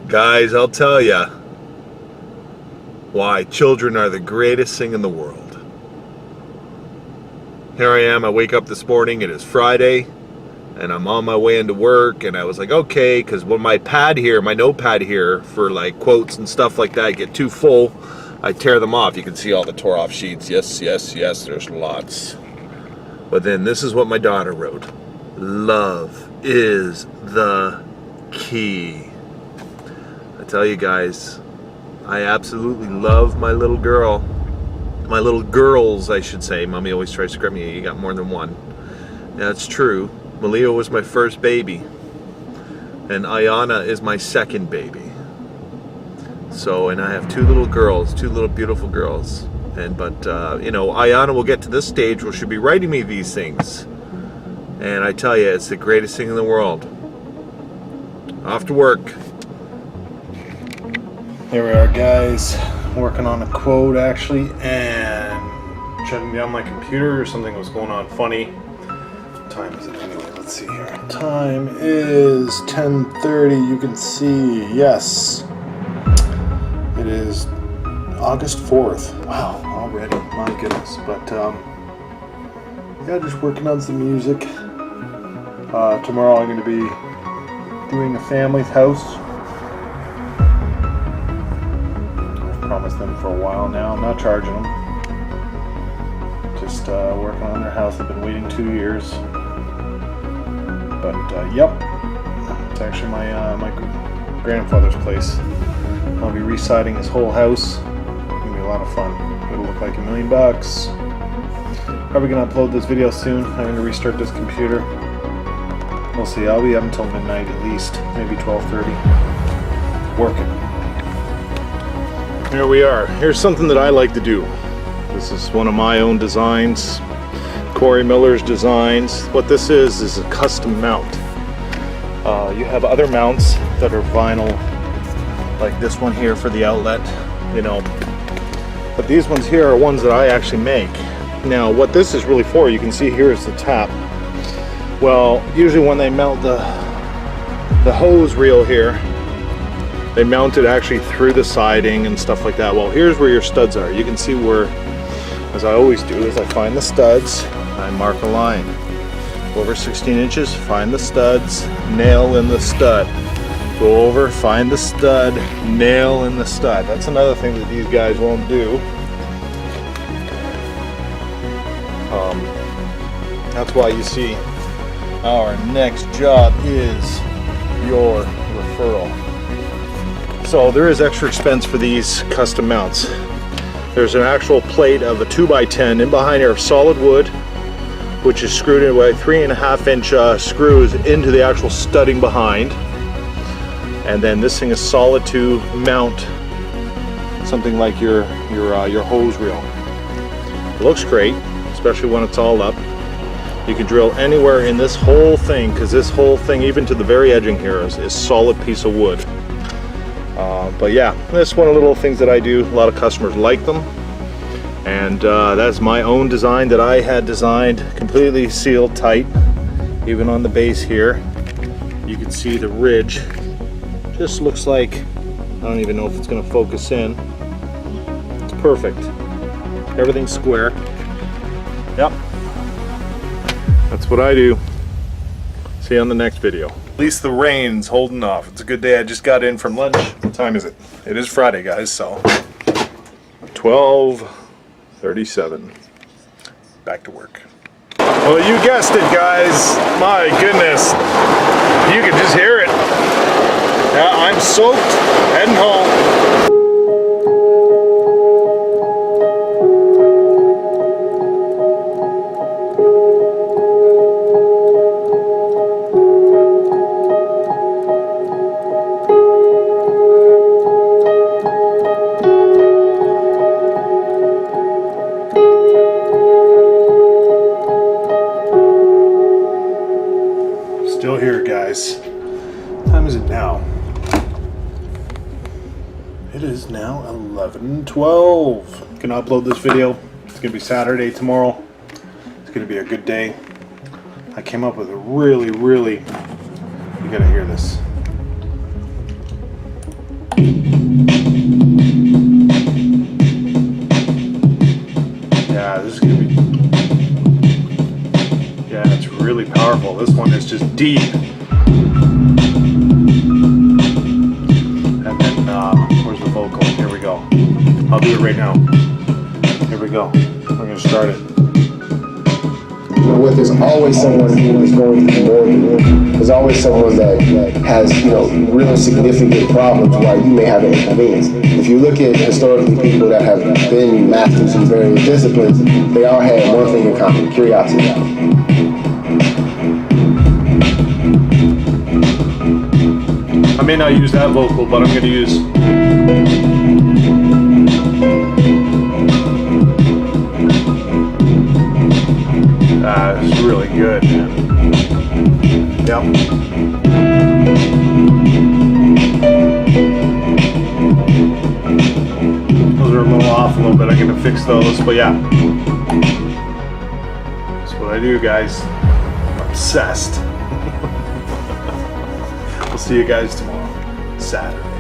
Guys, I'll tell ya why children are the greatest thing in the world. Here I am, I wake up this morning, it is Friday, and I'm on my way into work, and I was like, okay, because when my notepad here for like quotes and stuff like that get too full, I tear them off. You can see all the tore off sheets. Yes, there's lots. But then this is what my daughter wrote. Love is the key. I tell you guys, I absolutely love my little girl. My little girls, I should say. Mommy always tries to grab me, you got more than one. That's true. Malia was my first baby. And Ayana is my second baby. So, and I have two little girls, two little beautiful girls. But Ayana will get to this stage where she'll be writing me these things. And I tell you, it's the greatest thing in the world. Off to work. Here we are, guys, working on a quote actually, and shutting down my computer. Something was going on funny. What time is it anyway? Let's see here. Time is 10:30. You can see, yes, it is August 4th. Wow, already, my goodness. But yeah, just working on some music. Tomorrow I'm going to be doing a family's house. Promised them for a while now. I'm not charging them. Just working on their house. I've been waiting 2 years. But yep, it's actually my grandfather's place. I'll be residing his whole house. It's gonna be a lot of fun. It'll look like $1 million. Probably gonna upload this video soon. I'm gonna restart this computer. We'll see. I'll be up until midnight at least, maybe 12:30, working. Here we are. Here's something that I like to do. This is one of my own designs, Corey Miller's designs. What this is a custom mount. You have other mounts that are vinyl, like this one here for the outlet, but these ones here are ones that I actually make. Now, what this is really for, you can see here is the tap. Well, usually when they mount the hose reel here, they mount it actually through the siding and stuff like that. Well, here's where your studs are. You can see where, as I always do, is I find the studs, I mark a line. Over 16 inches, find the studs, nail in the stud. Go over, find the stud, nail in the stud. That's another thing that these guys won't do. That's why you see our next job is your referral. So there is extra expense for these custom mounts. There's an actual plate of a 2x10 in behind here of solid wood, which is screwed in with 3.5-inch screws into the actual studding behind. And then this thing is solid to mount something like your hose reel. It looks great, especially when it's all up. You can drill anywhere in this whole thing, because this whole thing, even to the very edging here, is solid piece of wood. But yeah, that's one of the little things that I do. A lot of customers like them, and that's my own design that I had designed, completely sealed tight. Even on the base here, you can see the ridge. Just looks like, I don't even know if it's going to focus in. It's perfect. Everything's square. Yep. That's what I do. See you on the next video. At least the rain's holding off. It's a good day. I just got in from lunch. What time is it? It is Friday, guys, so 12:37. Back to work. Well, you guessed it, guys. My goodness. You can just hear it. Yeah, I'm soaked, heading home. Still here, guys. What time is it now? It is now 11:12. Gonna upload this video. It's gonna be Saturday tomorrow. It's gonna be a good day. I came up with a really, you gotta hear this. vocal. This one is just deep. And then, where's the vocal? Here we go. I'll do it right now. Here we go. We're gonna start it. There's always someone who is going through more than you. There's always someone that has, real significant problems while you may have an inconvenience. If you look at historically people that have been masters in various disciplines, they all had one thing in common: curiosity. I may not use that vocal, but I'm gonna use. It's really good, man. Yep. Those are a little off a little bit. I'm gonna fix those, but yeah. That's what I do, guys. I'm obsessed. We'll see you guys tomorrow, Saturday.